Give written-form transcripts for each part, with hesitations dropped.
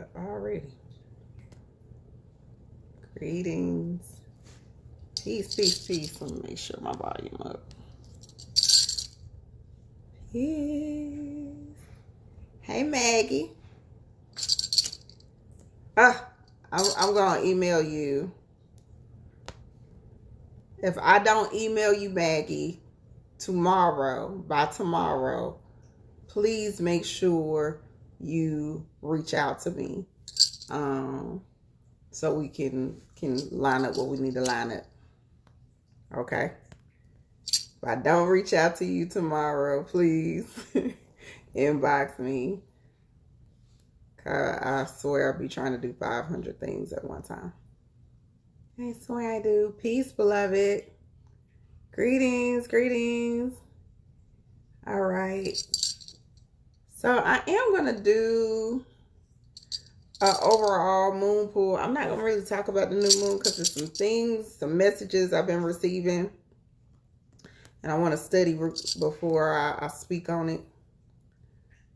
up already. Greetings. Peace, peace, peace. Let me make sure my volume up. Peace. Hey, Maggie. I'm going to email you. If I don't email you, Maggie, by tomorrow, please make sure you reach out to me. So we can line up what we need to line up. Okay? If I don't reach out to you tomorrow, please inbox me. I swear I'll be trying to do 500 things at one time. I swear I do. Peace, beloved. Greetings, greetings. All right. So I am going to do an overall moon pool. I'm not going to really talk about the new moon because there's some messages I've been receiving. And I want to study before I speak on it.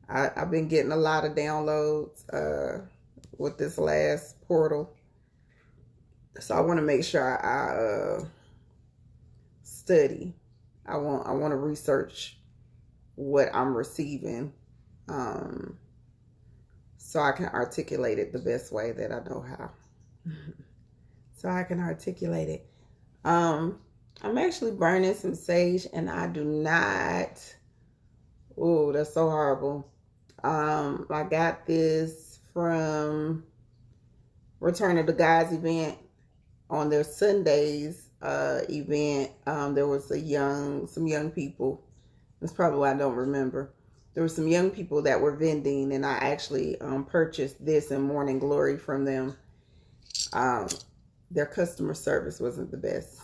I've been getting a lot of downloads with this last portal. So I want to make sure I study. I want to research what I'm receiving so I can articulate it the best way that I know how. So I can articulate it. I'm actually burning some sage and I do not... Oh, that's so horrible. I got this from Return of the Gods event. On their Sundays event, there was some young people. That's probably why I don't remember. There were some young people that were vending, and I actually purchased this in Morning Glory from them. Their customer service wasn't the best,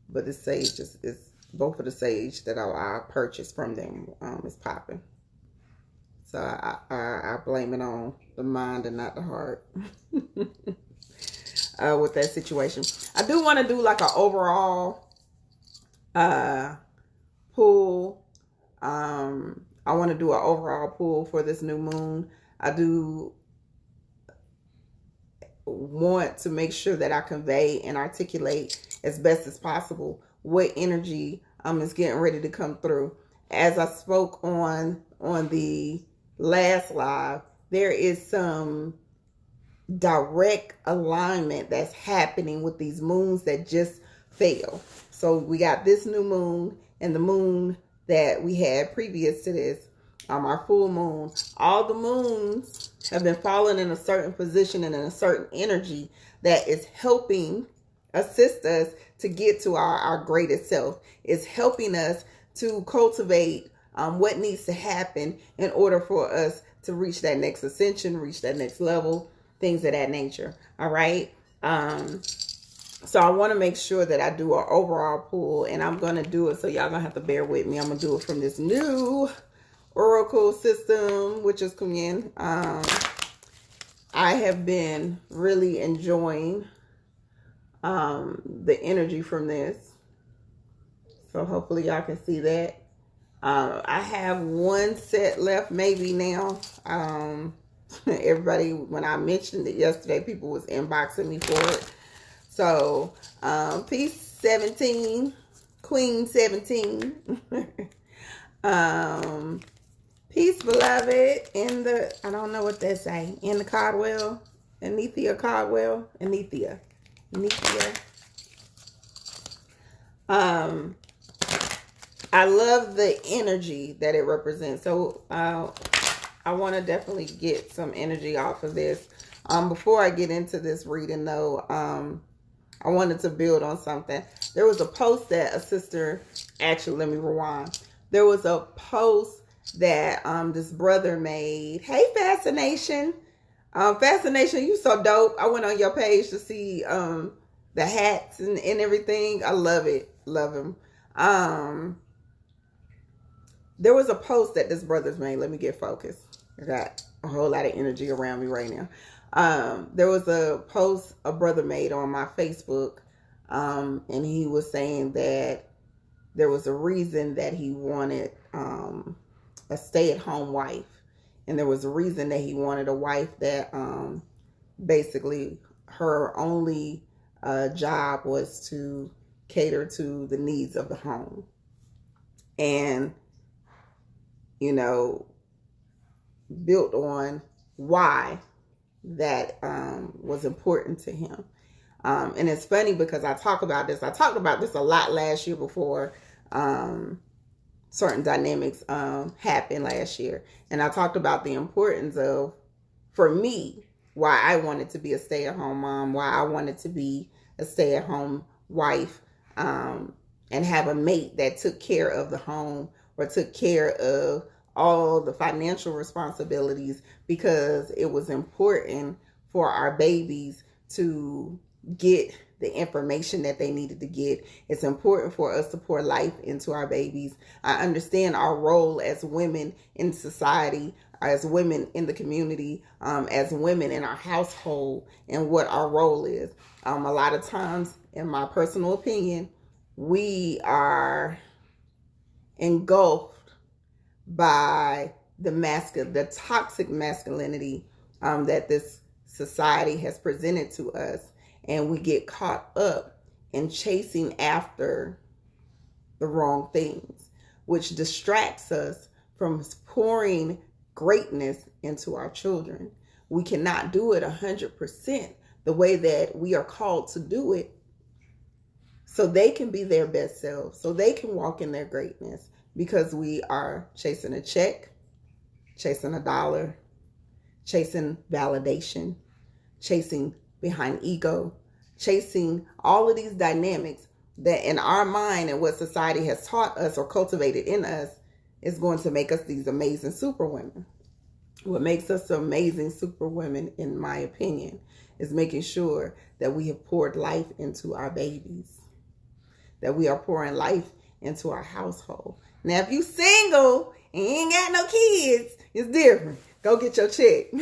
but the sage is both of the sage that I purchased from them is popping. So I blame it on the mind and not the heart. With that situation. I do want to do like an overall pull. I want to do an overall pull for this new moon. I do want to make sure that I convey and articulate as best as possible what energy is getting ready to come through. As I spoke on the last live, there is some direct alignment that's happening with these moons that just fell. So we got this new moon and the moon that we had previous to this, our full moon. All the moons have been falling in a certain position and in a certain energy that is helping assist us to get to our greatest self. It's helping us to cultivate what needs to happen in order for us to reach that next ascension, reach that next level, things of that nature. All right. So I want to make sure that I do an overall pull, and I'm going to do it. So y'all going to have to bear with me. I'm going to do it from this new Oracle system, which is Kunyin. I have been really enjoying the energy from this. So hopefully y'all can see that. I have one set left maybe now. Everybody, when I mentioned it yesterday, people was inboxing me for it. So, piece 17, Queen 17. Peace, beloved, in the, I don't know what that say, in the Caldwell, Anethea Caldwell, Anethea. I love the energy that it represents. So, I want to definitely get some energy off of this. Before I get into this reading, though, I wanted to build on something. There was a post that a sister, actually, let me rewind. There was a post that this brother made. Hey, Fascination. Fascination, you so dope. I went on your page to see the hats and everything. I love it. Love him. There was a post that this brother's made. Let me get focused. I got a whole lot of energy around me right now. There was a post a brother made on my Facebook, and he was saying that there was a reason that he wanted a stay-at-home wife. And there was a reason that he wanted a wife that basically her only job was to cater to the needs of the home. And, you know, built on why that was important to him. And it's funny because I talked about this a lot last year before certain dynamics happened last year. And I talked about the importance of, for me, why I wanted to be a stay-at-home mom, why I wanted to be a stay-at-home wife, and have a mate that took care of the home or took care of all the financial responsibilities, because it was important for our babies to get the information that they needed to get. It's important for us to pour life into our babies. I understand our role as women in society, as women in the community, as women in our household, and what our role is. A lot of times, in my personal opinion, we are engulfed by the toxic masculinity that this society has presented to us, and we get caught up in chasing after the wrong things, which distracts us from pouring greatness into our children. We cannot do it 100% the way that we are called to do it, so they can be their best selves, so they can walk in their greatness, because we are chasing a check, chasing a dollar, chasing validation, chasing behind ego, chasing all of these dynamics that in our mind and what society has taught us or cultivated in us is going to make us these amazing superwomen. What makes us amazing superwomen, in my opinion, is making sure that we have poured life into our babies, that we are pouring life into our household. Now, if you single and you ain't got no kids, it's different. Go get your check.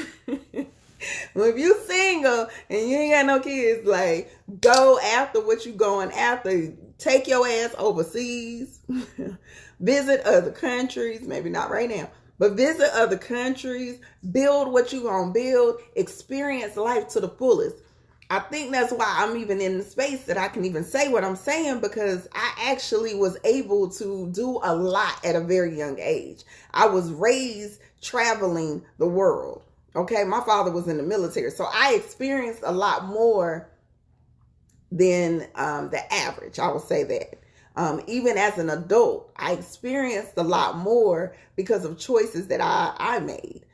Well, if you single and you ain't got no kids, like, go after what you going after. Take your ass overseas. Visit other countries. Maybe not right now, but visit other countries. Build what you gonna build. Experience life to the fullest. I think that's why I'm even in the space that I can even say what I'm saying, because I actually was able to do a lot at a very young age. I was raised traveling the world. Okay, my father was in the military, so I experienced a lot more than the average. I will say that. Even as an adult, I experienced a lot more because of choices that I made.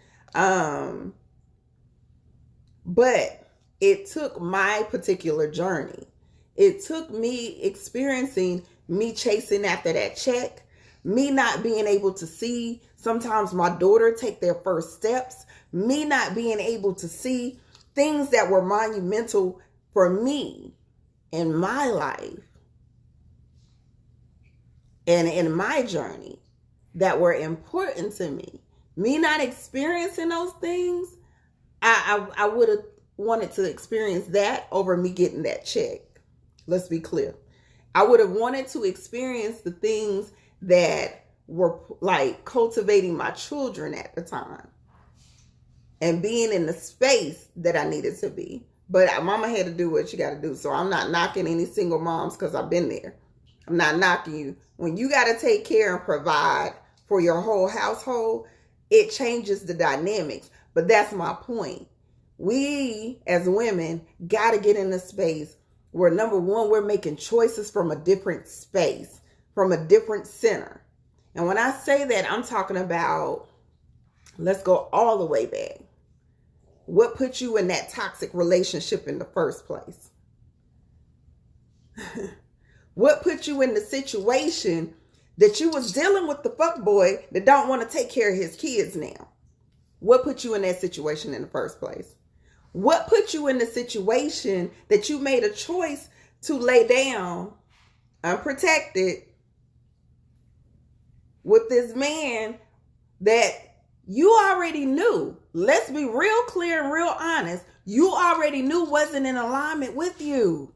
But it took my particular journey. It took me experiencing me chasing after that check, me not being able to see sometimes my daughter take their first steps, me not being able to see things that were monumental for me in my life and in my journey that were important to me. Me not experiencing those things, I would have wanted to experience that over me getting that check. Let's be clear. I would have wanted to experience the things that were like cultivating my children at the time and being in the space that I needed to be. But mama had to do what you got to do. So I'm not knocking any single moms, because I've been there. I'm not knocking you. When you got to take care and provide for your whole household, it changes the dynamics. But that's my point. We as women got to get in a space where, number one, we're making choices from a different space, from a different center. And when I say that, I'm talking about, let's go all the way back. What put you in that toxic relationship in the first place? What put you in the situation that you was dealing with the fuckboy that don't want to take care of his kids now? What put you in that situation in the first place? What put you in the situation that you made a choice to lay down unprotected with this man that you already knew? Let's be real clear and real honest. You already knew wasn't in alignment with you.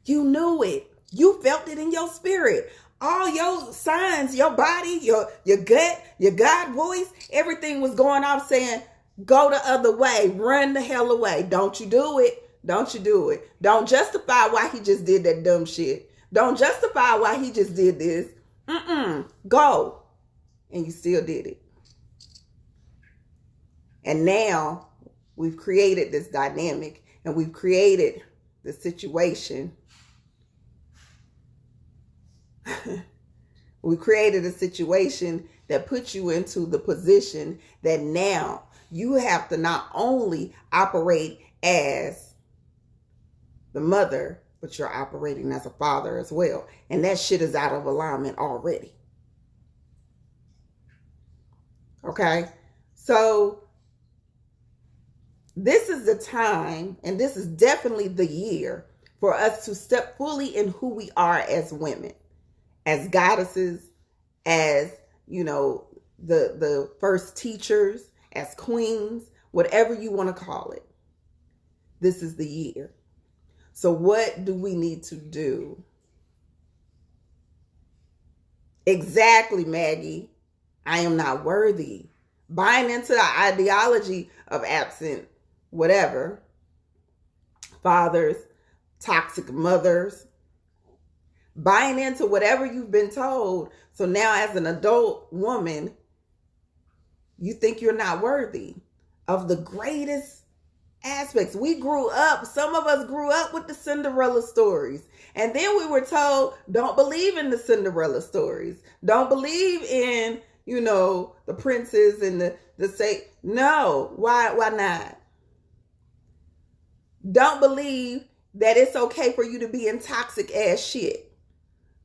You knew it. You felt it in your spirit. all your signs, your body, your gut, your God voice, everything was going off saying, go the other way, run the hell away. Don't you do it. Don't you do it. Don't justify why he just did that dumb shit. Don't justify why he just did this. Go. And you still did it. And now we've created this dynamic and we've created the situation. We created a situation that puts you into the position that now you have to not only operate as the mother, but you're operating as a father as well. And that shit is out of alignment already. Okay? So this is the time, and this is definitely the year for us to step fully in who we are as women, as goddesses, as, the first teachers, as queens, whatever you want to call it. This is the year. So what do we need to do? Exactly, Maggie. I am not worthy. Buying into the ideology of absent whatever, fathers, toxic mothers, buying into whatever you've been told. So now as an adult woman, you think you're not worthy of the greatest aspects. We grew up, some of us grew up with the Cinderella stories. And then we were told, don't believe in the Cinderella stories. Don't believe in, the princes and the say, no, why not? Don't believe that it's okay for you to be in toxic ass shit.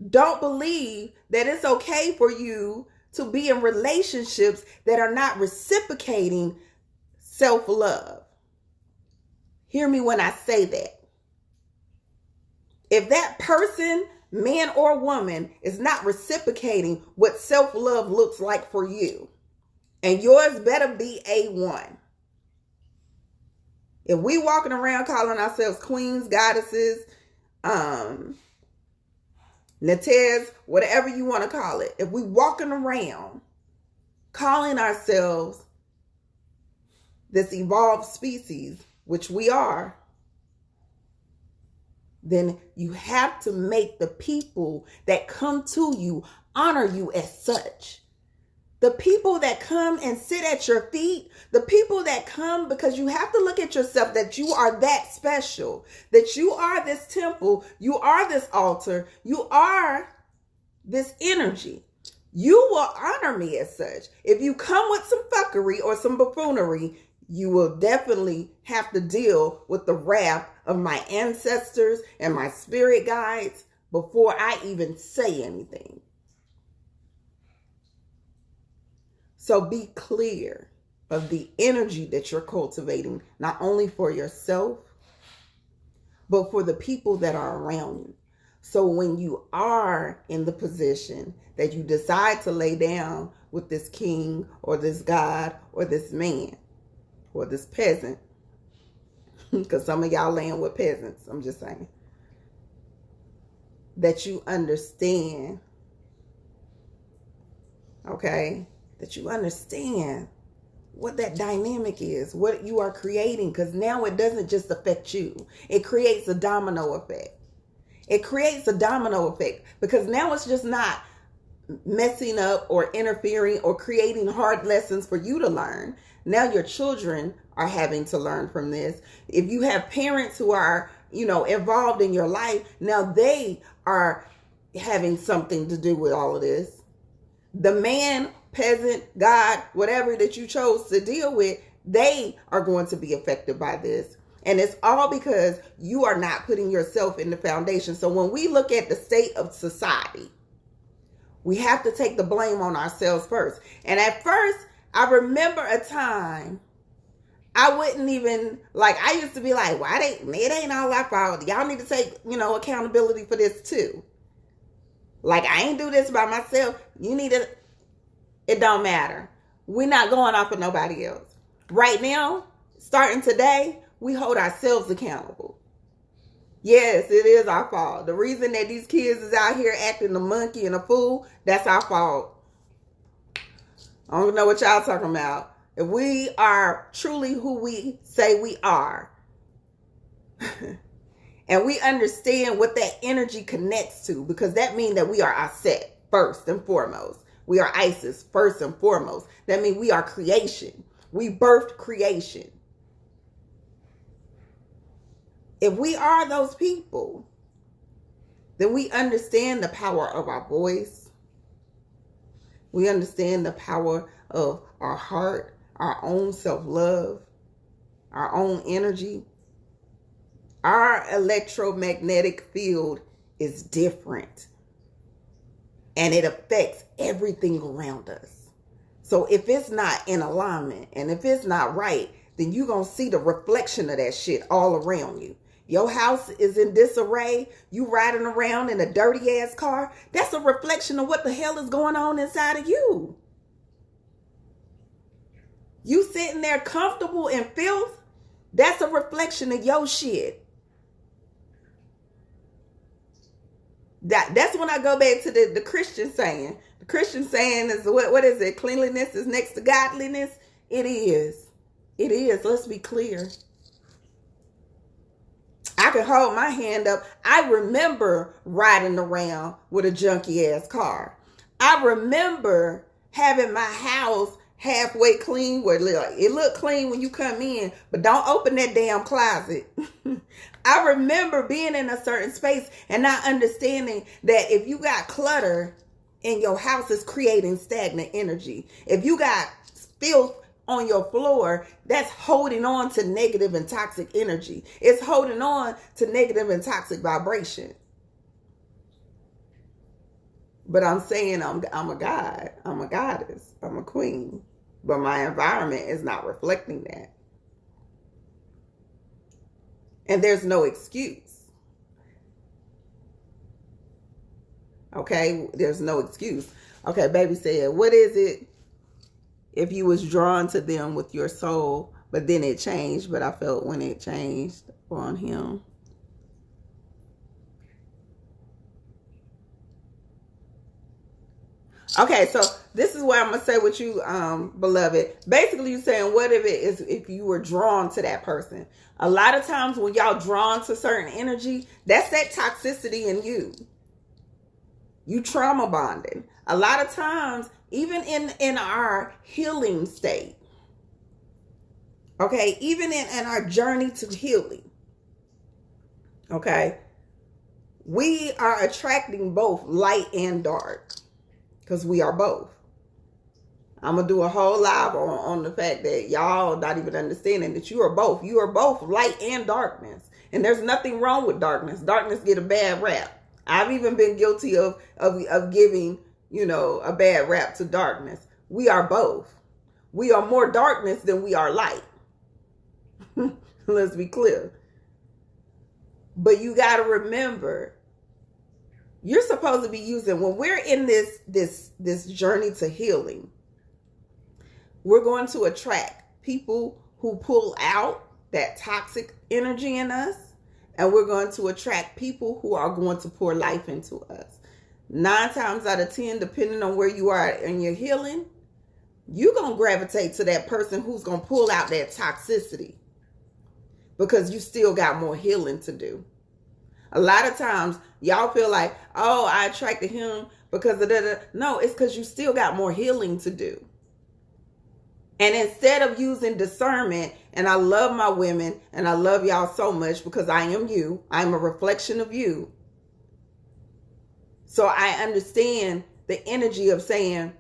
Don't believe that it's okay for you to be in relationships that are not reciprocating self-love. Hear me when I say that. If that person, man or woman, is not reciprocating what self-love looks like for you, and yours better be A1. If we walking around calling ourselves queens, goddesses, Natez, whatever you want to call it, if we walking around calling ourselves this evolved species, which we are, then you have to make the people that come to you honor you as such. The people that come and sit at your feet, the people that come because you have to look at yourself that you are that special, that you are this temple, you are this altar, you are this energy. You will honor me as such. If you come with some fuckery or some buffoonery, you will definitely have to deal with the wrath of my ancestors and my spirit guides before I even say anything. So be clear of the energy that you're cultivating, not only for yourself, but for the people that are around you. So when you are in the position that you decide to lay down with this king or this god or this man or this peasant, because some of y'all laying with peasants, I'm just saying, that you understand, okay, that you understand what that dynamic is, what you are creating, because now it doesn't just affect you. It creates a domino effect. It creates a domino effect because now it's just not messing up or interfering or creating hard lessons for you to learn. Now your children are having to learn from this. If you have parents who are, involved in your life, now they are having something to do with all of this. The man, peasant, God, whatever that you chose to deal with, they are going to be affected by this. And it's all because you are not putting yourself in the foundation. So when we look at the state of society, we have to take the blame on ourselves first. And at first, I remember a time I wouldn't even, I used to be like, it ain't all our fault. Y'all need to take, accountability for this too. I ain't do this by myself. You need to, it don't matter. We're not going off of nobody else. Right now, starting today, we hold ourselves accountable. Yes, it is our fault. The reason that these kids is out here acting a monkey and a fool, that's our fault. I don't know what y'all talking about. If we are truly who we say we are, and we understand what that energy connects to, because that means that we are Aset first and foremost. We are Isis first and foremost. That means we are creation. We birthed creation. If we are those people, then we understand the power of our voice. We understand the power of our heart, our own self-love, our own energy. Our electromagnetic field is different, and it affects everything around us. So if it's not in alignment and if it's not right, then you're going to see the reflection of that shit all around you. Your house is in disarray. You riding around in a dirty ass car. That's a reflection of what the hell is going on inside of you. You sitting there comfortable in filth. That's a reflection of your shit. That's when I go back to the Christian saying. The Christian saying is, what is it? Cleanliness is next to godliness. It is. It is. Let's be clear. I can hold my hand up. I remember riding around with a junky ass car. I remember having my house halfway clean, where it looked clean when you come in, but don't open that damn closet. I remember being in a certain space and not understanding that if you got clutter in your house, it's creating stagnant energy. If you got filth on your floor, that's holding on to negative and toxic energy. It's holding on to negative and toxic vibration. But I'm saying I'm a god, I'm a goddess, I'm a queen. But my environment is not reflecting that. And there's no excuse. Okay, there's no excuse. Okay, baby said, what is it if you was drawn to them with your soul, but then it changed, but I felt when it changed on him? Okay, so this is what I'm going to say with you, beloved. Basically, you're saying, what if it is if you were drawn to that person? A lot of times when y'all drawn to certain energy, that's that toxicity in you. You trauma bonding. A lot of times, even in our healing state, okay, even in our journey to healing, okay, we are attracting both light and dark. Because we are both. I'm going to do a whole live on the fact that y'all not even understanding that you are both. You are both light and darkness. And there's nothing wrong with darkness. Darkness get a bad rap. I've even been guilty of giving, a bad rap to darkness. We are both. We are more darkness than we are light. Let's be clear. But you got to remember, you're supposed to be using, when we're in this journey to healing, we're going to attract people who pull out that toxic energy in us, and we're going to attract people who are going to pour life into us. 9 times out of 10, depending on where you are in your healing, you're going to gravitate to that person who's going to pull out that toxicity, because you still got more healing to do. A lot of times, y'all feel like, oh, I attracted him because of that. No, it's because you still got more healing to do. And instead of using discernment, and I love my women, and I love y'all so much because I am you. I'm a reflection of you. So I understand the energy of saying,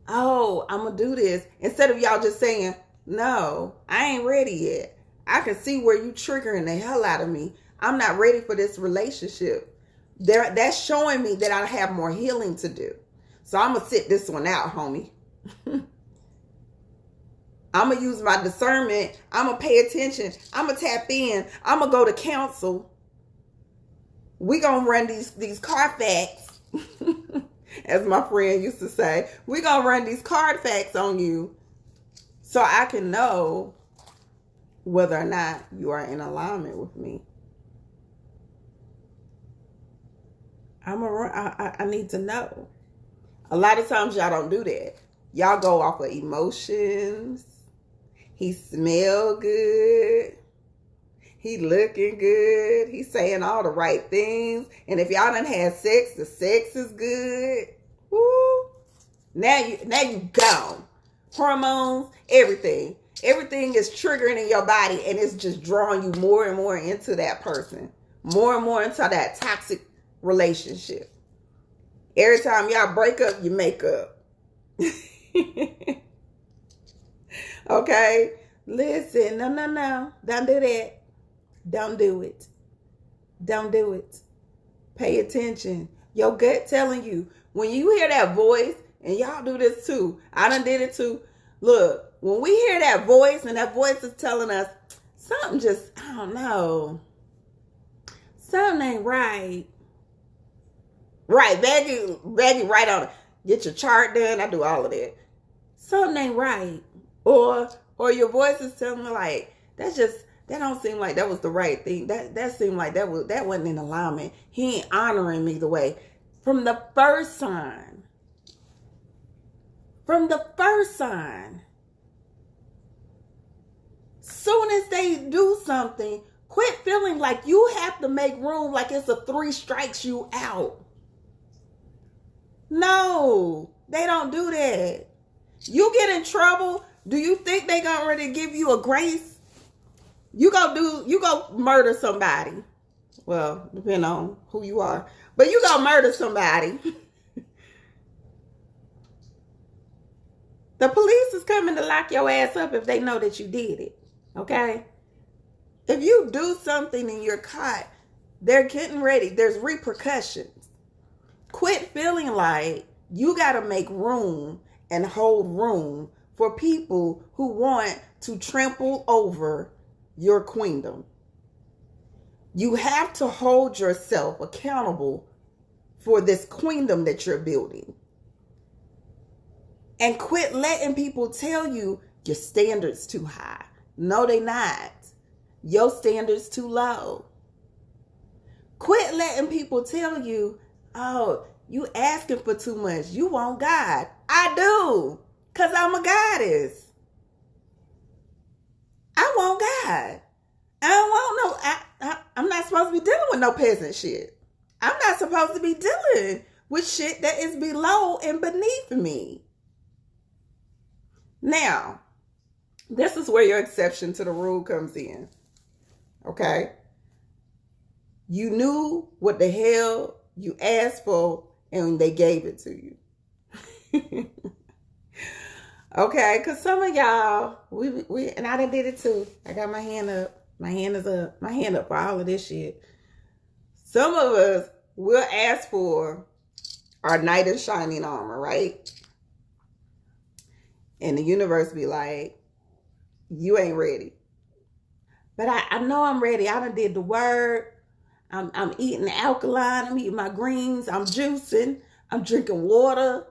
oh, I'm going to do this. Instead of y'all just saying, no, I ain't ready yet. I can see where you triggering the hell out of me. I'm not ready for this relationship. That's showing me that I have more healing to do. So I'm going to sit this one out, homie. I'm going to use my discernment. I'm going to pay attention. I'm going to tap in. I'm going to go to counsel. We going to run these card facts. As my friend used to say, we going to run these card facts on you so I can know whether or not you are in alignment with me. I need to know. A lot of times y'all don't do that. Y'all go off of emotions. He smell good. He looking good. He saying all the right things. And if y'all done had sex, the sex is good. Woo. Now you gone. Hormones, everything. Everything is triggering in your body, and it's just drawing you more and more into that person. More and more into that toxic relationship. Every time y'all break up, you make up. Okay? Listen, no. Don't do that. Don't do it. Don't do it. Pay attention. Your gut telling you. When you hear that voice, and y'all do this too. I done did it too. Look, when we hear that voice, and that voice is telling us, something just, I don't know. Something ain't right. Right, baggy right on it. Get your chart done. I do all of that. Something ain't right. Or your voice is telling me like, that don't seem like that was the right thing. That seemed like that wasn't in alignment. He ain't honoring me the way. From the first sign. Soon as they do something, quit feeling like you have to make room like it's a 3 strikes you out. No, they don't do that. You get in trouble, do you think they gonna really give you a grace? You go murder somebody. Well, depending on who you are. But you go murder somebody. The police is coming to lock your ass up if they know that you did it. Okay? If you do something and you're caught, they're getting ready. There's repercussions. Quit feeling like you got to make room and hold room for people who want to trample over your queendom. You have to hold yourself accountable for this queendom that you're building. And quit letting people tell you your standards too high. No, they not. Your standards too low. Quit letting people tell you, oh, you asking for too much. You want God. I do. Because I'm a goddess. I want God. I don't want I'm not supposed to be dealing with no peasant shit. I'm not supposed to be dealing with shit that is below and beneath me. Now, this is where your exception to the rule comes in. Okay? You knew what the hell you asked for and they gave it to you. Okay, because some of y'all, we and I done did it too. I got my hand up. My hand is up. My hand up for all of this shit. Some of us will ask for our knight in shining armor, right? And the universe be like, you ain't ready. But I know I'm ready. I done did the word. I'm eating alkaline. I'm eating my greens. I'm juicing. I'm drinking water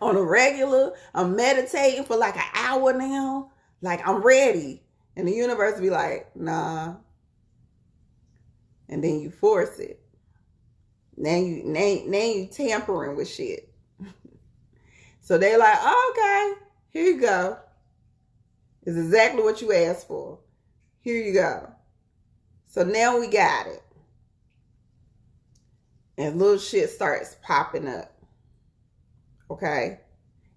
on a regular. I'm meditating for like an hour now. Like, I'm ready. And the universe be like, nah. And then you force it. Now you tampering with shit. So they're like, oh, okay, here you go. It's exactly what you asked for. Here you go. So now we got it. And little shit starts popping up. Okay?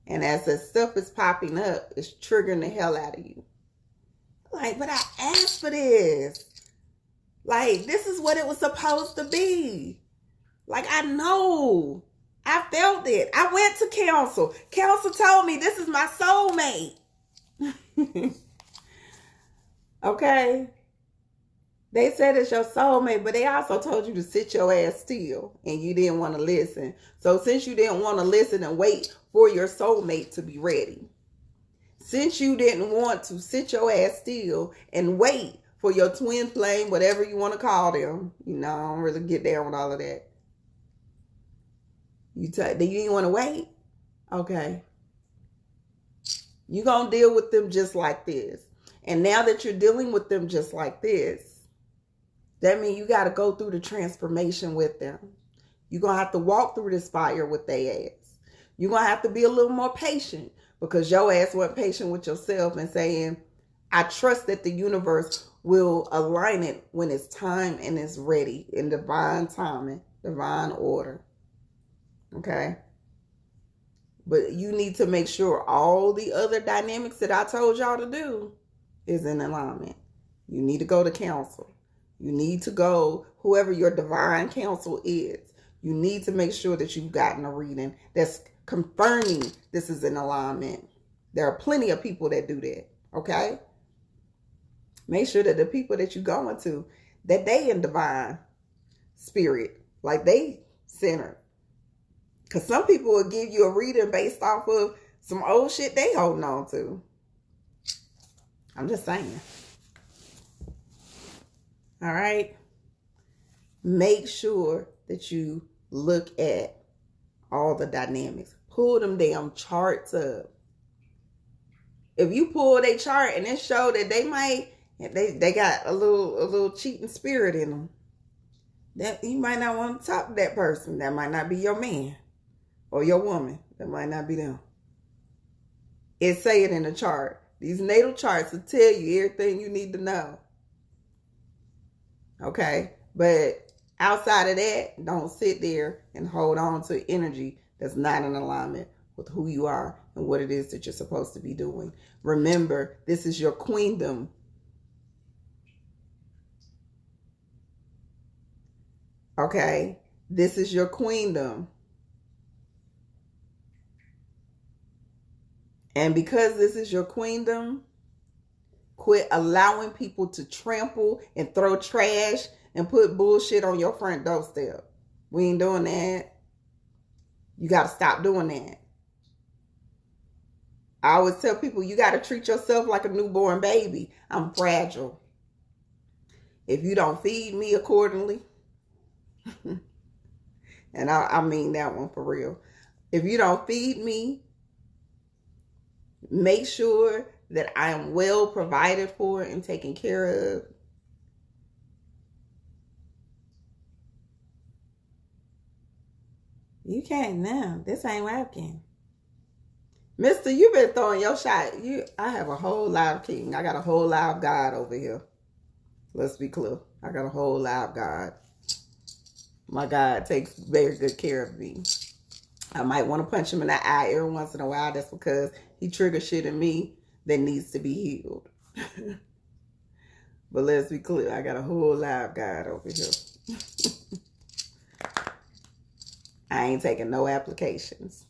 And as the stuff is popping up, it's triggering the hell out of you. Like, but I asked for this. Like, this is what it was supposed to be. Like, I know. I felt it. I went to counsel. Counsel told me this is my soulmate. Okay? They said it's your soulmate, but they also told you to sit your ass still, and you didn't want to listen. So since you didn't want to listen and wait for your soulmate to be ready, since you didn't want to sit your ass still and wait for your twin flame, whatever you want to call them, you know, I don't really get down with all of that. You didn't want to wait? Okay. You're going to deal with them just like this. And now that you're dealing with them just like this, that means you got to go through the transformation with them. You're going to have to walk through this fire with their ass. You're going to have to be a little more patient because your ass wasn't patient with yourself and saying, I trust that the universe will align it when it's time and it's ready in divine timing, divine order. Okay? But you need to make sure all the other dynamics that I told y'all to do is in alignment. You need to go to counsel. You need to go, whoever your divine counsel is, you need to make sure that you've gotten a reading that's confirming this is in alignment. There are plenty of people that do that, okay? Make sure that the people that you're going to, that they in divine spirit, like they centered. Because some people will give you a reading based off of some old shit they holding on to. I'm just saying. All right? Make sure that you look at all the dynamics. Pull them damn charts up. If you pull their chart and it show that they got a little cheating spirit in them, that you might not want to talk to that person. That might not be your man or your woman. That might not be them. It say it in the chart. These natal charts will tell you everything you need to know. Okay? But outside of that, don't sit there and hold on to energy that's not in alignment with who you are and what it is that you're supposed to be doing. Remember, this is your queendom. Okay? This is your queendom. And because this is your queendom, quit allowing people to trample and throw trash and put bullshit on your front doorstep. We ain't doing that. You got to stop doing that. I always tell people, you got to treat yourself like a newborn baby. I'm fragile. If you don't feed me accordingly, and I mean that one for real. If you don't feed me, make sure that I am well provided for and taken care of. You can't now. This ain't working. Mister, you been throwing your shot. I have a whole live king. I got a whole live God over here. Let's be clear. I got a whole live God. My God takes very good care of me. I might want to punch him in the eye every once in a while. That's because he triggers shit in me that needs to be healed. But let's be clear. I got a whole live God over here. I ain't taking no applications.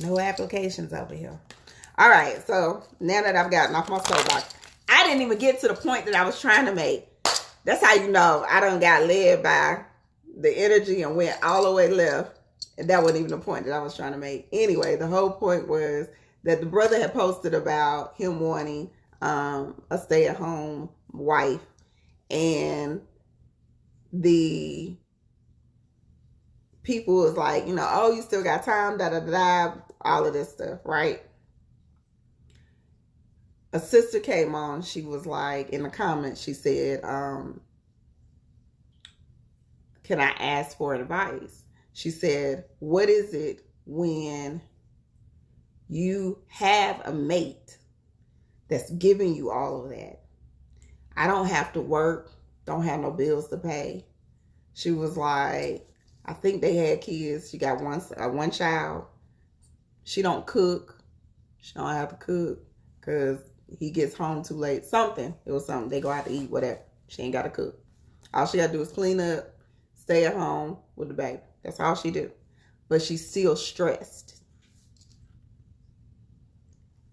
No applications over here. All right. So now that I've gotten off my soapbox, I didn't even get to the point that I was trying to make. That's how you know I done got led by the energy and went all the way left. And that wasn't even the point that I was trying to make. Anyway, the whole point was that the brother had posted about him wanting a stay-at-home wife. And the people was like, oh, you still got time, da-da-da-da, all of this stuff, right? A sister came on. She was like, in the comments, she said, can I ask for advice? She said, what is it when you have a mate that's giving you all of that? I don't have to work, don't have no bills to pay. She was like, I think they had kids. She got one child. She don't cook. She don't have to cook because he gets home too late. It was something. They go out to eat, whatever. She ain't got to cook. All she got to do is clean up, stay at home with the baby. That's all she do. But she's still stressed.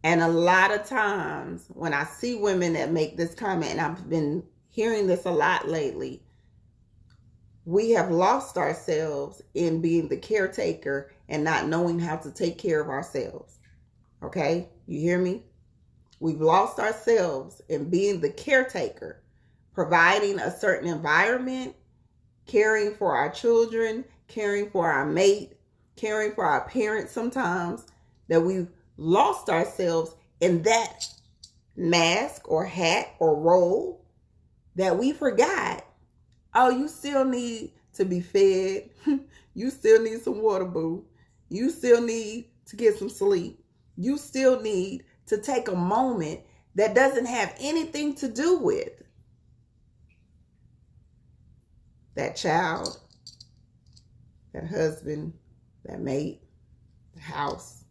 And a lot of times when I see women that make this comment, and I've been hearing this a lot lately, we have lost ourselves in being the caretaker and not knowing how to take care of ourselves. Okay? You hear me? We've lost ourselves in being the caretaker, providing a certain environment, caring for our children, caring for our mate, caring for our parents sometimes, that we've lost ourselves in that mask or hat or role that we forgot. Oh, you still need to be fed. You still need some water, boo. You still need to get some sleep. You still need to take a moment that doesn't have anything to do with that child, that husband, that mate, the house.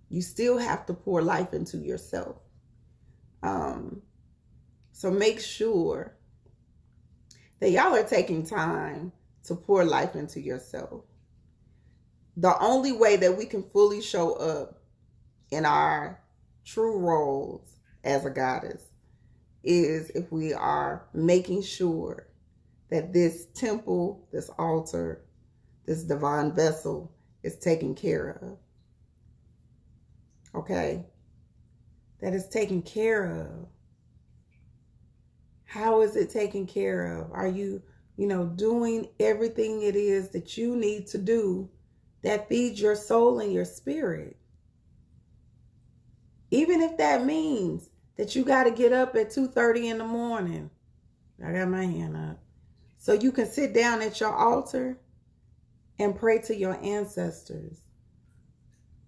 You still have to pour life into yourself. So make sure that y'all are taking time to pour life into yourself. The only way that we can fully show up in our true roles as a goddess is if we are making sure that this temple, this altar, this divine vessel is taken care of. Okay? That is taken care of. How is it taken care of? Are you, doing everything it is that you need to do that feeds your soul and your spirit? Even if that means that you got to get up at 2:30 in the morning. I got my hand up. So you can sit down at your altar and pray to your ancestors.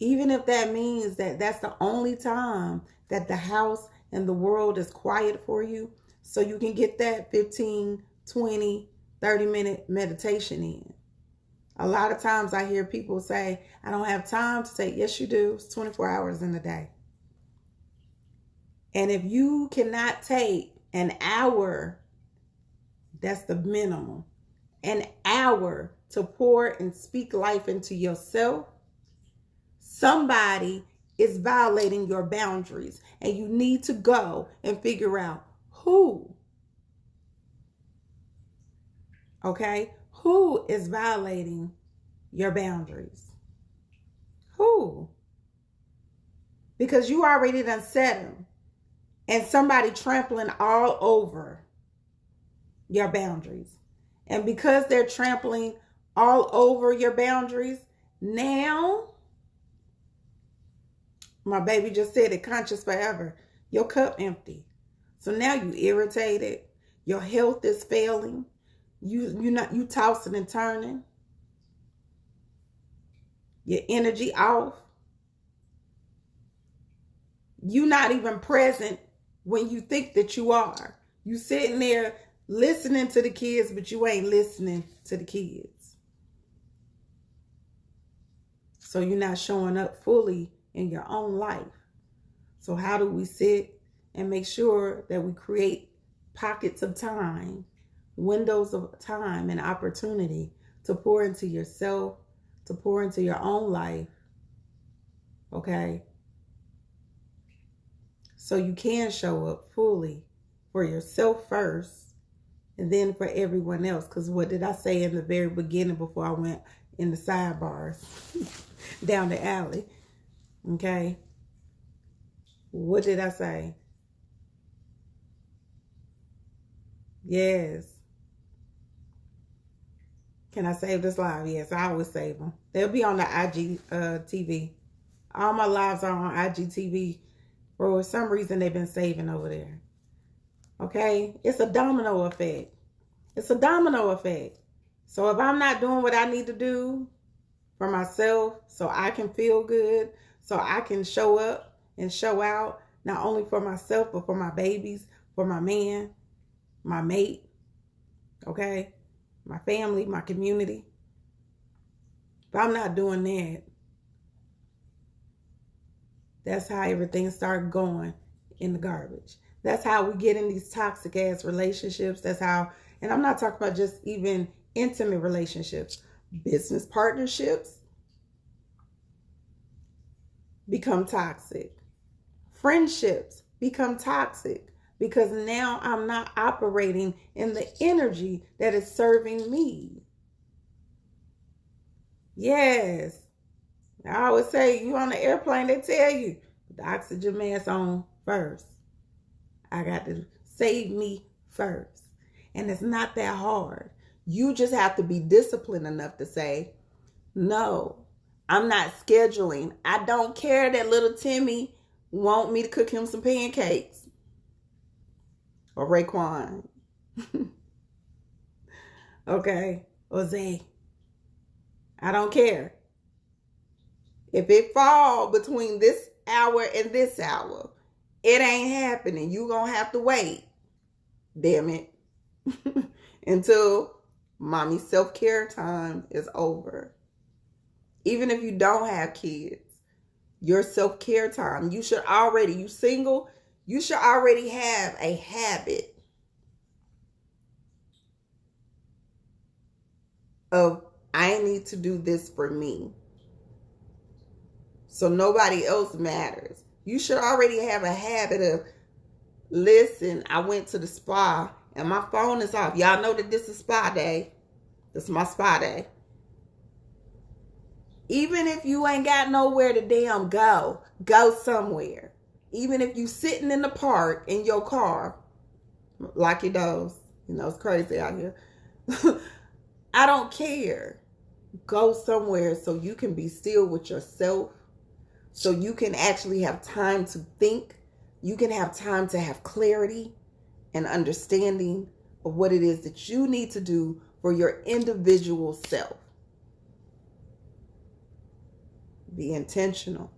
Even if that means that that's the only time that the house and the world is quiet for you, so you can get that 15, 20, 30-minute meditation in. A lot of times I hear people say, I don't have time to take. Yes, you do. It's 24 hours in a day. And if you cannot take an hour, that's the minimum, an hour to pour and speak life into yourself, somebody is violating your boundaries, and you need to go and figure out who. Okay? Who is violating your boundaries? Who? Because you already done set them, and somebody trampling all over your boundaries. And because they're trampling all over your boundaries, now, my baby just said it, conscious forever, your cup empty. So now you irritated, your health is failing, you tossing and turning, your energy off, you not even present when you think that you are. You sitting there listening to the kids, but you ain't listening to the kids. So you're not showing up fully in your own life. So how do we sit and make sure that we create pockets of time, windows of time and opportunity to pour into yourself, to pour into your own life? Okay? So you can show up fully for yourself first, and then for everyone else. Because what did I say in the very beginning before I went in the sidebars down the alley? Okay? What did I say? Yes. Can I save this live? Yes, I always save them. They'll be on the IG TV. All my lives are on IGTV. For some reason, they've been saving over there. Okay? It's a domino effect. It's a domino effect. So if I'm not doing what I need to do for myself so I can feel good, so I can show up and show out, not only for myself, but for my babies, for my man, my mate, okay? My family, my community. If I'm not doing that, that's how everything starts going in the garbage. That's how we get in these toxic ass relationships. That's how, and I'm not talking about just even intimate relationships, business partnerships become toxic. Friendships become toxic because now I'm not operating in the energy that is serving me. Yes. I always say, you on the airplane, they tell you, put the oxygen mask on first. I got to save me first. And it's not that hard. You just have to be disciplined enough to say, no, I'm not scheduling. I don't care that little Timmy want me to cook him some pancakes. Or Raekwon. Okay? Or Z. I don't care. If it fall between this hour and this hour, it ain't happening. You gonna have to wait. Damn it. Until mommy's self-care time is over. Even if you don't have kids, your self-care time, you single, you should already have a habit of, I need to do this for me. So nobody else matters. You should already have a habit of, listen, I went to the spa and my phone is off. Y'all know that this is spa day. This is my spa day. Even if you ain't got nowhere to damn go somewhere. Even if you sitting in the park in your car, like your dogs, it's crazy out here. I don't care. Go somewhere so you can be still with yourself, so you can actually have time to think. You can have time to have clarity and understanding of what it is that you need to do for your individual self. Be intentional.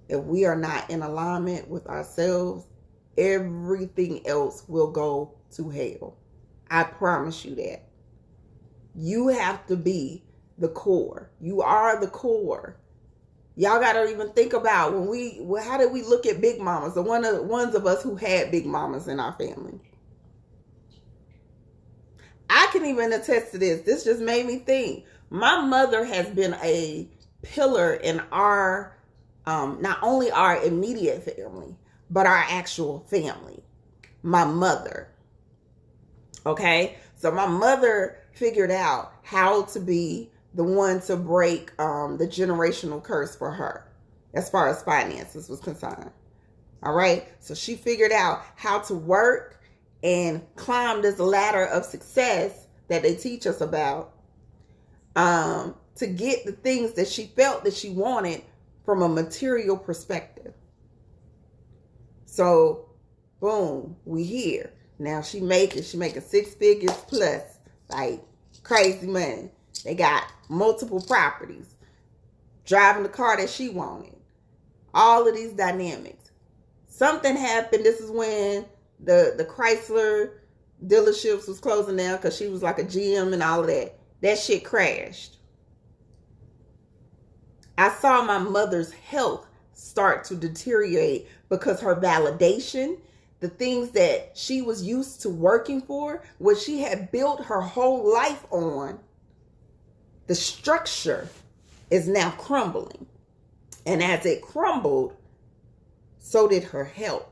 If we are not in alignment with ourselves, everything else will go to hell. I promise you that. You have to be the core. You are the core. Y'all got to even think about how did we look at big mamas? The ones of us who had big mamas in our family. I can even attest to this. This just made me think. My mother has been a pillar in our, not only our immediate family, but our actual family. My mother. Okay? So my mother figured out how to be the one to break the generational curse for her as far as finances was concerned. All right? So she figured out how to work and climb this ladder of success that they teach us about to get the things that she felt that she wanted from a material perspective. So, boom, we here. Now she making 6 figures plus, like crazy money. They got multiple properties, driving the car that she wanted. All of these dynamics. Something happened. This is when the Chrysler dealerships was closing down because she was like a GM and all of that. That shit crashed. I saw my mother's health start to deteriorate because her validation, the things that she was used to working for, what she had built her whole life on, the structure is now crumbling. And as it crumbled, so did her health.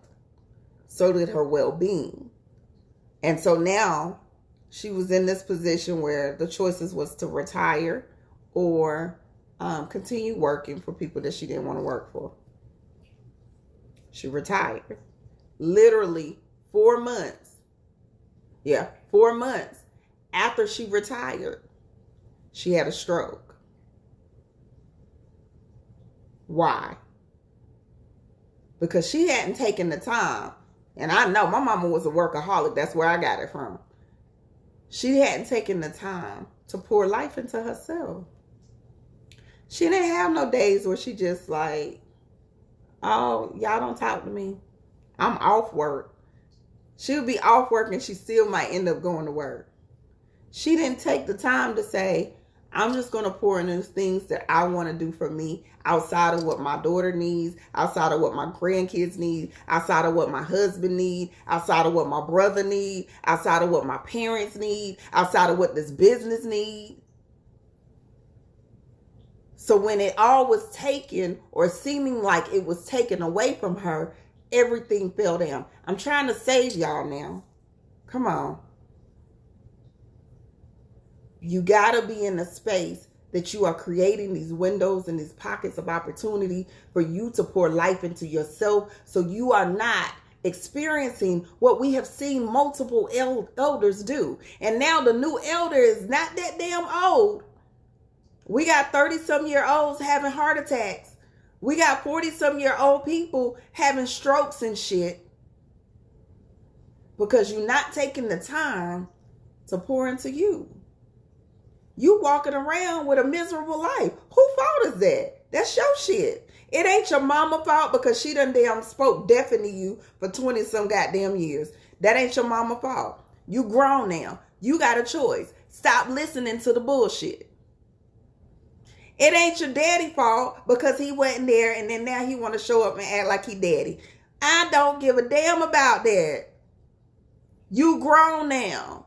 So did her well-being. And so now she was in this position where the choices was to retire or continue working for people that she didn't want to work for. She retired. Literally 4 months. Yeah, 4 months after she retired, she had a stroke. Why? Because she hadn't taken the time. And I know my mama was a workaholic. That's where I got it from. She hadn't taken the time to pour life into herself. She didn't have no days where she just like, oh, y'all don't talk to me. I'm off work. She would be off work and she still might end up going to work. She didn't take the time to say, I'm just going to pour in those things that I want to do for me outside of what my daughter needs, outside of what my grandkids need, outside of what my husband needs, outside of what my brother needs, outside of what my parents need, outside of what this business needs. So when it all was taken or seeming like it was taken away from her, everything fell down. I'm trying to save y'all now. Come on. You got to be in a space that you are creating these windows and these pockets of opportunity for you to pour life into yourself, so you are not experiencing what we have seen multiple elders do. And now the new elder is not that damn old. We got 30-some-year-olds having heart attacks. We got 40-some-year-old people having strokes and shit because you're not taking the time to pour into you. You walking around with a miserable life. Who fault is that? That's your shit. It ain't your mama fault because she done damn spoke death into you for 20 some goddamn years. That ain't your mama fault. You grown now. You got a choice. Stop listening to the bullshit. It ain't your daddy fault because he wasn't there and then now he want to show up and act like he daddy. I don't give a damn about that. You grown now.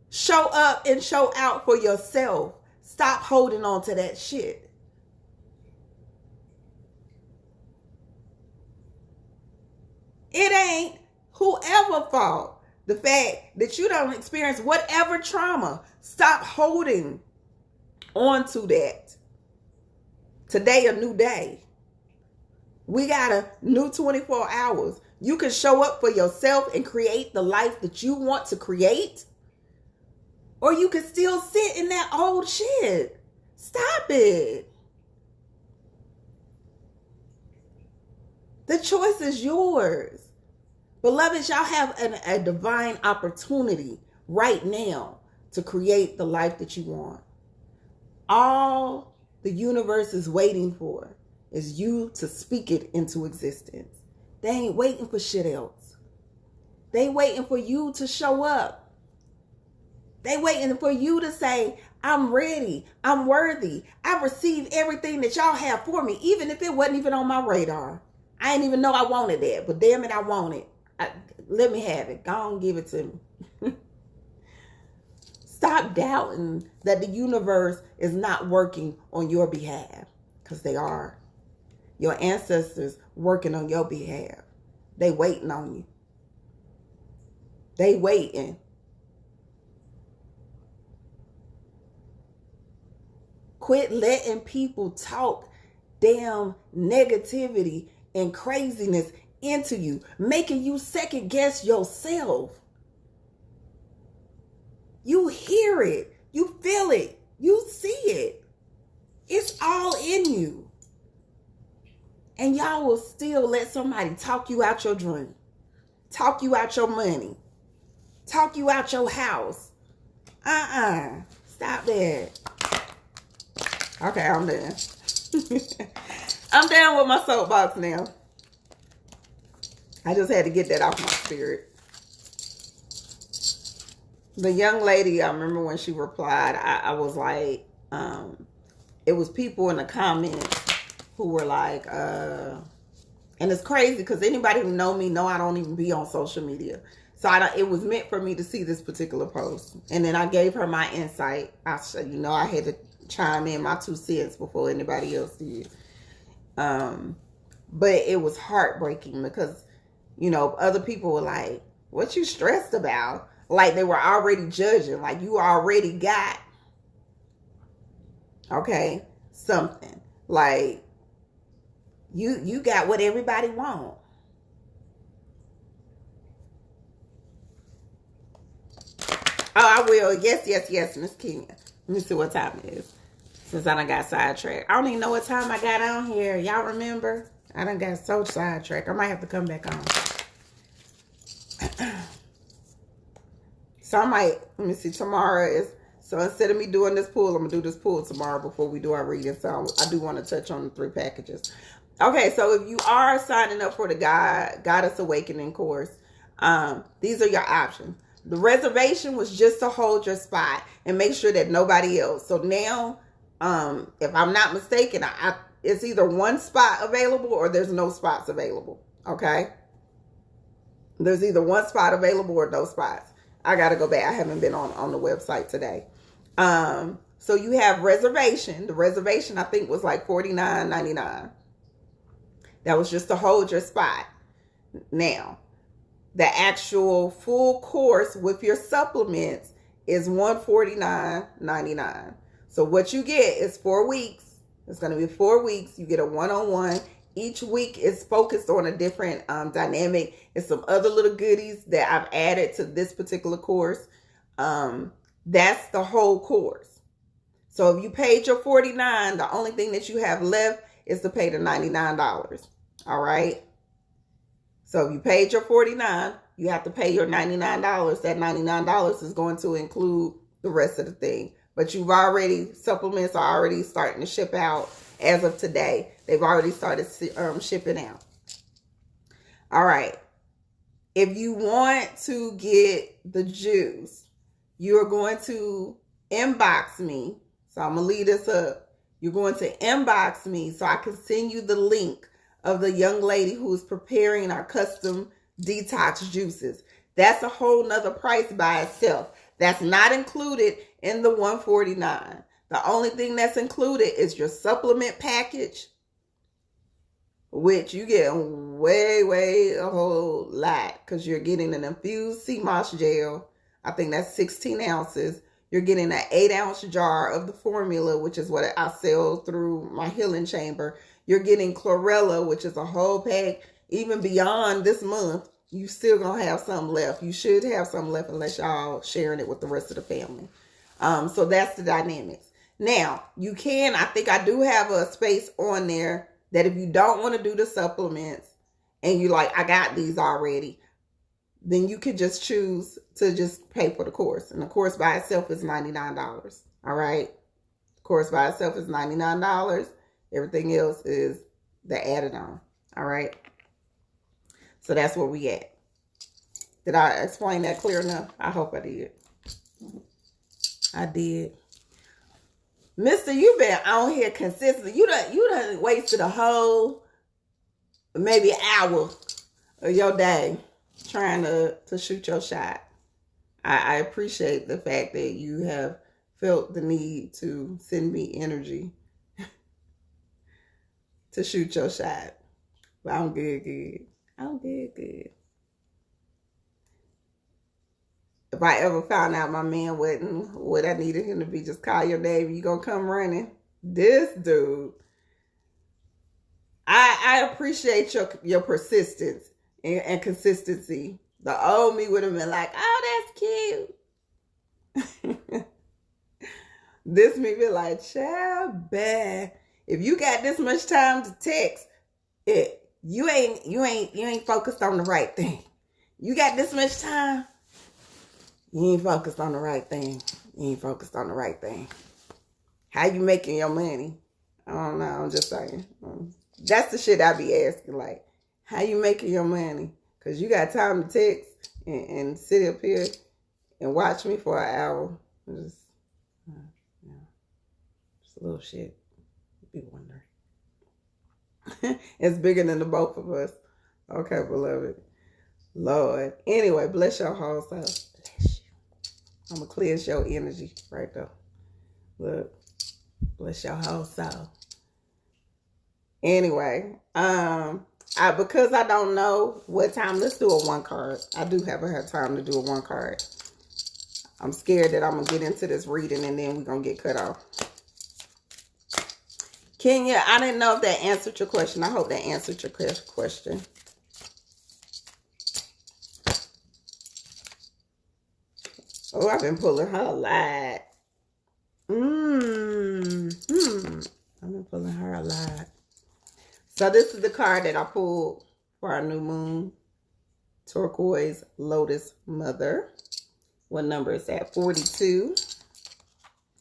Show up and show out for yourself. Stop holding on to that shit. It ain't whoever fault. The fact that you don't experience whatever trauma. Stop holding on to that. Today, a new day. We got a new 24 hours. You can show up for yourself and create the life that you want to create. Or you can still sit in that old shit. Stop it. The choice is yours. Beloveds, y'all have a divine opportunity right now to create the life that you want. All the universe is waiting for is you to speak it into existence. They ain't waiting for shit else. They waiting for you to show up. They waiting for you to say, I'm ready. I'm worthy. I received everything that y'all have for me, even if it wasn't even on my radar. I didn't even know I wanted that, but damn it, I want it. Let me have it. Go on, give it to me. Stop doubting that the universe is not working on your behalf, because they are. Your ancestors working on your behalf. They waiting on you. They waiting. Quit letting people talk damn negativity and craziness into you, making you second guess yourself. You hear it. You feel it. You see it. It's all in you. And y'all will still let somebody talk you out your dream. Talk you out your money. Talk you out your house. Stop that. Okay, I'm done. I'm done with my soapbox now. I just had to get that off my spirit. The young lady, I remember when she replied, I was like, it was people in the comments who were like, and it's crazy because anybody who know me know I don't even be on social media. So it was meant for me to see this particular post. And then I gave her my insight. I had to chime in my 2 cents before anybody else did. But it was heartbreaking because, other people were like, what you stressed about? Like they were already judging. Like you already got, something. Like you got what everybody wants. Oh, I will. Yes, Miss Kenya. Let me see what time it is. Since I done got sidetracked. I don't even know what time I got on here. Y'all remember? I done got so sidetracked. I might have to come back on. So let me see, tomorrow is, so instead of me doing this pool, I'm going to do this pool tomorrow before we do our reading. So I do want to touch on the 3 packages. Okay, so if you are signing up for the Goddess Awakening course, these are your options. The reservation was just to hold your spot and make sure that nobody else. So now, if I'm not mistaken, it's either 1 spot available or there's no spots available. Okay? There's either 1 spot available or no spots. I got to go back. I haven't been on the website today. So you have reservation. The reservation, I think, was like $49.99. That was just to hold your spot. Now, the actual full course with your supplements is $149.99. So what you get is 4 weeks. It's going to be 4 weeks. You get a one-on-one. Each week is focused on a different dynamic. And some other little goodies that I've added to this particular course. That's the whole course. So if you paid your $49, the only thing that you have left is to pay the $99. All right. So if you paid your $49, you have to pay your $99. That $99 is going to include the rest of the thing. But you've already, supplements are already starting to ship out as of today. They've already started shipping out. All right. If you want to get the juice, you're going to inbox me. So I'm going to leave this up. You're going to inbox me so I can send you the link of the young lady who's preparing our custom detox juices. That's a whole nother price by itself. That's not included in the $149. The only thing that's included is your supplement package, which you get way a whole lot, because you're getting an infused sea moss gel. I think that's 16 ounces. You're getting an 8-ounce jar of the formula, which is what I sell through my healing chamber. You're getting chlorella, which is a whole pack. Even beyond this month, you still gonna have some left. You should have some left unless y'all sharing it with the rest of the family. So that's the dynamics. Now, you can, I think I do have a space on there that if you don't want to do the supplements and you like, I got these already, then you could just choose to just pay for the course. And the course by itself is $99. All right. The course by itself is $99. Everything else is the added on. All right. So that's where we at. Did I explain that clear enough? I hope I did. I did. Mister, you've been on here consistently. You done wasted a whole maybe hour of your day trying to shoot your shot. I appreciate the fact that you have felt the need to send me energy to shoot your shot. But I'm good. I'm good. If I ever found out my man wasn't what I needed him to be, just call your name, you gonna come running. This dude, I appreciate your persistence and consistency. The old me would have been like, oh, that's cute. This me be like, child, bad. If you got this much time to text, you ain't focused on the right thing. You got this much time, you ain't focused on the right thing. You ain't focused on the right thing. How you making your money? I don't know. I'm just saying. That's the shit I be asking. Like, how you making your money? Because you got time to text and sit up here and watch me for an hour. Just a little shit. You be wondering. It's bigger than the both of us. Okay, beloved. Lord. Anyway, bless your whole self. Bless you. I'm going to cleanse your energy right there. Look. Bless your whole soul. Anyway, because I don't know what time, let's do a 1 card. I do have time to do a 1 card. I'm scared that I'm going to get into this reading and then we're going to get cut off. Kenya, I didn't know if that answered your question. I hope that answered your question. Oh, I've been pulling her a lot. I've been pulling her a lot. So this is the card that I pulled for our new moon. Turquoise Lotus Mother. What number is that? 42.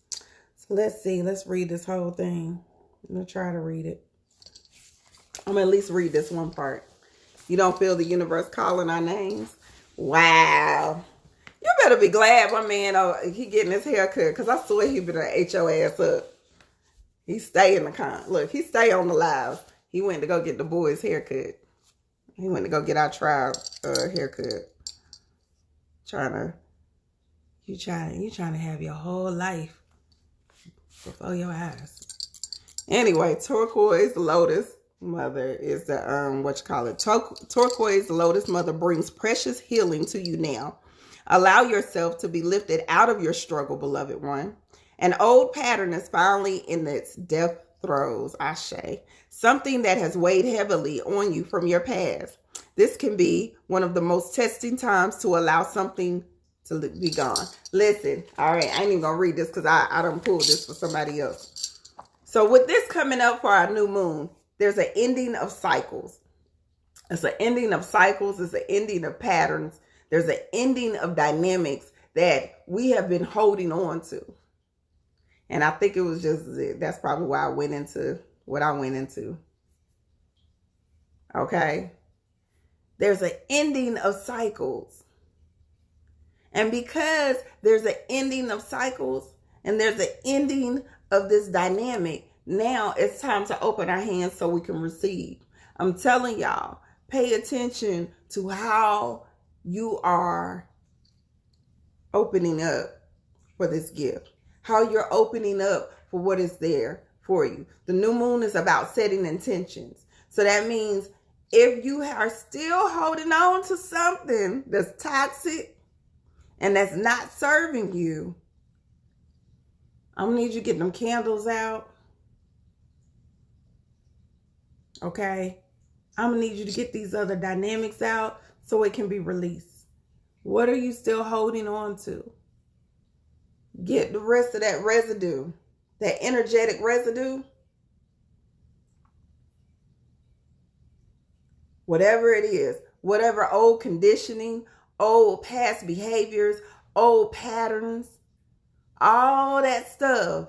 So let's see. Let's read this whole thing. I'm going to try to read it. I'm going to at least read this one part. You don't feel the universe calling our names? Wow. You better be glad my man, he getting his hair cut, because I swear he better ate your ass up. He stay in the look, he stay on the live. He went to go get the boys' haircut. He went to go get our tribe haircut. You trying to have your whole life before your eyes. Anyway, Turquoise Lotus Mother is the Turquoise Lotus Mother brings precious healing to you now. Allow yourself to be lifted out of your struggle, beloved one. An old pattern is finally in its death throes, Ashe. Something that has weighed heavily on you from your past. This can be one of the most testing times to allow something to be gone. Listen, all right, I ain't even gonna read this because I done pulled this for somebody else. So with this coming up for our new moon, there's an ending of cycles. It's an ending of cycles. It's an ending of patterns. There's an ending of dynamics that we have been holding on to. And I think it was that's probably why I went into what I went into. Okay. There's an ending of cycles. And because there's an ending of cycles and there's an ending of this dynamic, now it's time to open our hands so we can receive. I'm telling y'all, pay attention to how you are opening up for this gift, how you're opening up for what is there for you. The new moon is about setting intentions. So that means if you are still holding on to something that's toxic and that's not serving you, I'm gonna need you to get them candles out. Okay? I'm gonna need you to get these other dynamics out so it can be released. What are you still holding on to? Get the rest of that residue, that energetic residue. Whatever it is, whatever old conditioning, old past behaviors, old patterns, all that stuff.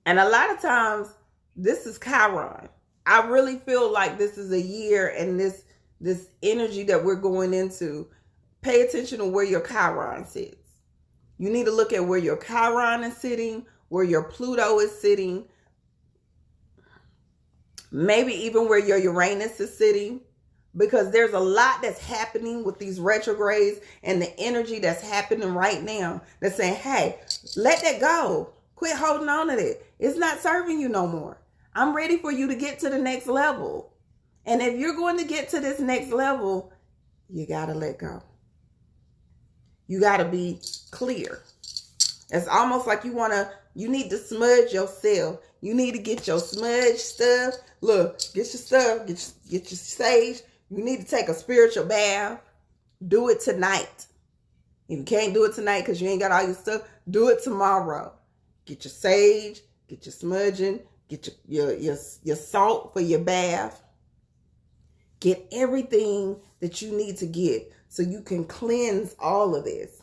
And a lot of times, this is Chiron. I really feel like this is a year and this energy that we're going into. Pay attention to where your Chiron sits. You need to look at where your Chiron is sitting, where your Pluto is sitting, maybe even where your Uranus is sitting, because there's a lot that's happening with these retrogrades and the energy that's happening right now that's saying, hey, let that go. Quit holding on to it. It's not serving you no more. I'm ready for you to get to the next level. And if you're going to get to this next level, you got to let go. You got to be clear. It's almost like you need to smudge yourself. You need to get your smudge stuff. Look, get your stuff, get your sage. You need to take a spiritual bath. Do it tonight. If you can't do it tonight because you ain't got all your stuff, do it tomorrow. Get your sage, get your smudging, get your salt for your bath. Get everything that you need to get so you can cleanse all of this.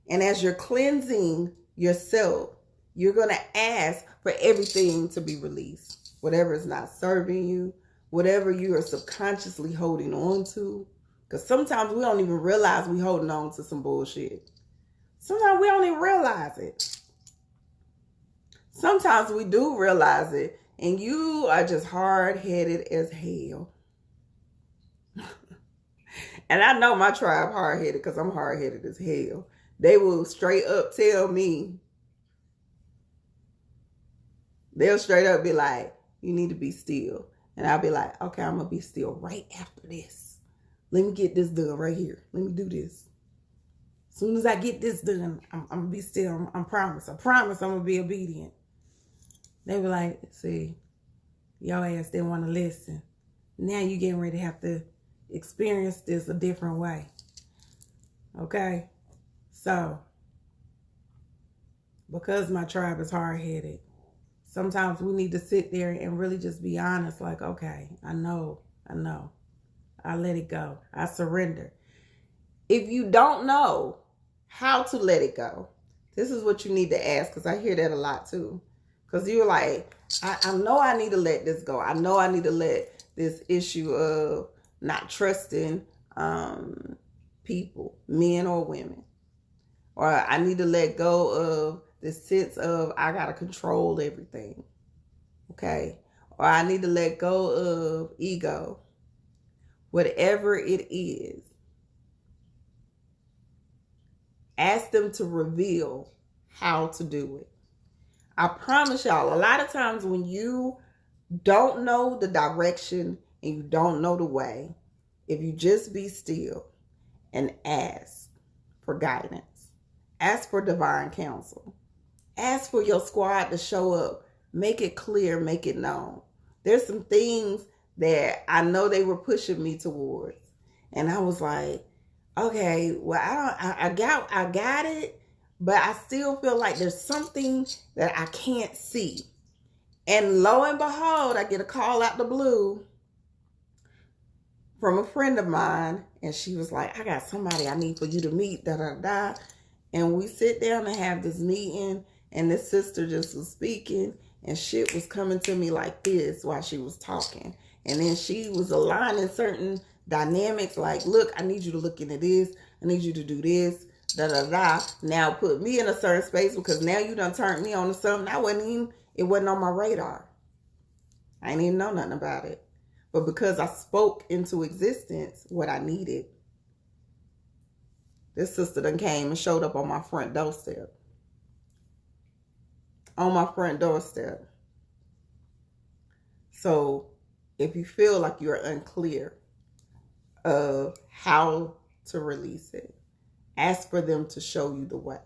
And as you're cleansing yourself, you're going to ask for everything to be released. Whatever is not serving you, whatever you are subconsciously holding on to. Because sometimes we don't even realize we're holding on to some bullshit. Sometimes we don't even realize it. Sometimes we do realize it, and you are just hard-headed as hell. And I know my tribe hard-headed because I'm hard-headed as hell. They will straight up tell me, they'll straight up be like, you need to be still. And I'll be like, okay, I'm going to be still right after this. Let me get this done right here. Let me do this. As soon as I get this done, I'm going to be still. I promise I'm going to be obedient. They were like, see, your ass didn't want to listen. Now you getting ready to have to experience this a different way. Okay? So, because my tribe is hard-headed, sometimes we need to sit there and really just be honest. Like, okay, I know. I let it go. I surrender. If you don't know how to let it go, this is what you need to ask, because I hear that a lot too. Because you're like, I know I need to let this go. I know I need to let this issue of not trusting people, men or women. Or I need to let go of this sense of I got to control everything. Okay? Or I need to let go of ego. Whatever it is, ask them to reveal how to do it. I promise y'all, a lot of times when you don't know the direction and you don't know the way, if you just be still and ask for guidance, ask for divine counsel, ask for your squad to show up, make it clear, make it known. There's some things that I know they were pushing me towards. And I was like, okay, well, I got it, but I still feel like there's something that I can't see. And lo and behold, I get a call out the blue from a friend of mine, and she was like, I got somebody I need for you to meet, da da da. And we sit down and have this meeting, and this sister just was speaking, and shit was coming to me like this while she was talking. And then she was aligning certain dynamics, like, look, I need you to look into this, I need you to do this, da da da. Now put me in a certain space, because now you done turned me on to something it wasn't on my radar. I didn't even know nothing about it. But because I spoke into existence what I needed, this sister done came and showed up on my front doorstep. On my front doorstep. So if you feel like you're unclear of how to release it, ask for them to show you the way.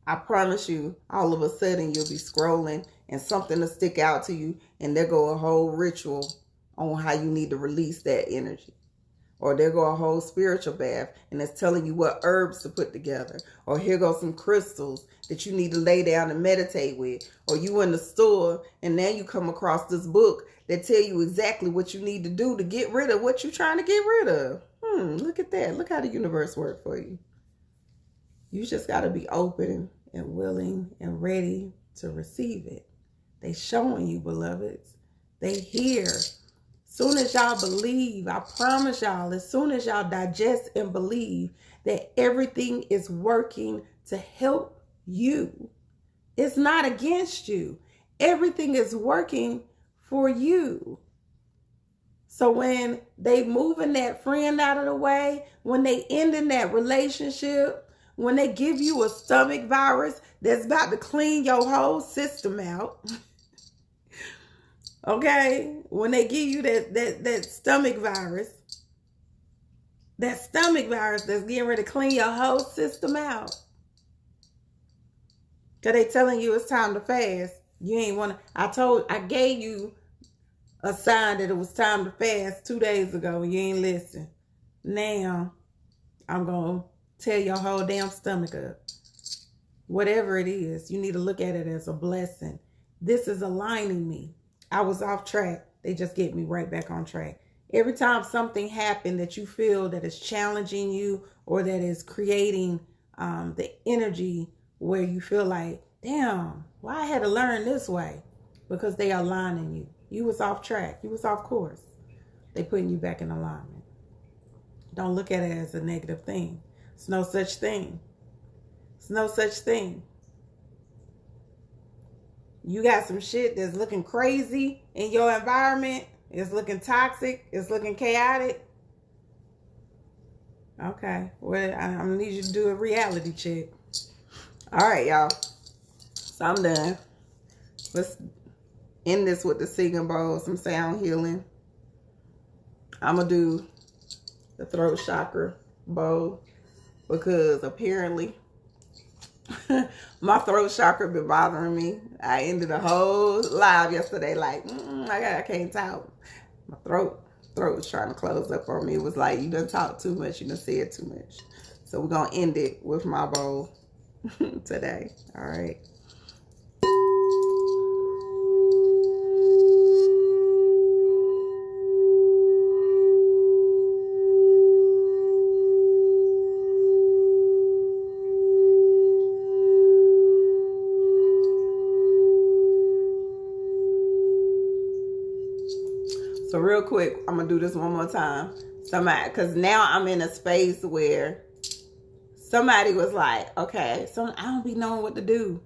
I promise you, all of a sudden you'll be scrolling and something will stick out to you, and there go a whole ritual on how you need to release that energy. Or there go a whole spiritual bath, and it's telling you what herbs to put together. Or here go some crystals that you need to lay down and meditate with. Or you in the store, and now you come across this book that tell you exactly what you need to do to get rid of what you're trying to get rid of. Look at that. Look how the universe works for you. You just got to be open and willing and ready to receive it. They showing you, beloveds. They here. Soon as y'all believe, I promise y'all, as soon as y'all digest and believe that everything is working to help you, it's not against you. Everything is working for you. So when they moving that friend out of the way, when they ending that relationship, when they give you a stomach virus that's about to clean your whole system out, okay, when they give you that stomach virus that's getting ready to clean your whole system out, because they telling you it's time to fast, you ain't want to. I gave you a sign that it was time to fast 2 days ago, and you ain't listen. Now I'm gonna tear your whole damn stomach up. Whatever it is, you need to look at it as a blessing. This is aligning me. I was off track. They just get me right back on track. Every time something happened that you feel that is challenging you, or that is creating the energy where you feel like, damn, why I had to learn this way? Because they are aligning you. You was off track. You was off course. They putting you back in alignment. Don't look at it as a negative thing. It's no such thing. It's no such thing. You got some shit that's looking crazy in your environment. It's looking toxic. It's looking chaotic. Okay. Well, I'm going to need you to do a reality check. All right, y'all. So I'm done. Let's end this with the singing bowl, some sound healing. I'm going to do the throat chakra bowl, because apparently my throat chakra been bothering me. I ended a whole live yesterday like, I can't talk. My throat was trying to close up on me. It was like, you done talked too much, you done said too much. So we're going to end it with my bowl today. All right. So real quick, I'm going to do this one more time. Because now I'm in a space where somebody was like, okay, so I don't be knowing what to do.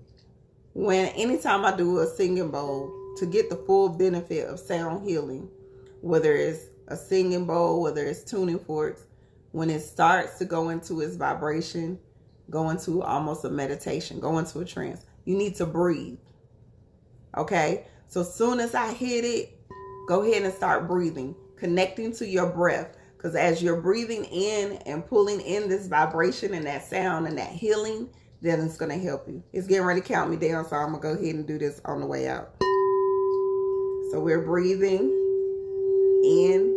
Anytime I do a singing bowl, to get the full benefit of sound healing, whether it's a singing bowl, whether it's tuning forks, when it starts to go into its vibration, go into almost a meditation, go into a trance, you need to breathe. Okay? So soon as I hit it, go ahead and start breathing, connecting to your breath. Because as you're breathing in and pulling in this vibration and that sound and that healing, then it's going to help you. It's getting ready to count me down, so I'm going to go ahead and do this on the way out. So we're breathing in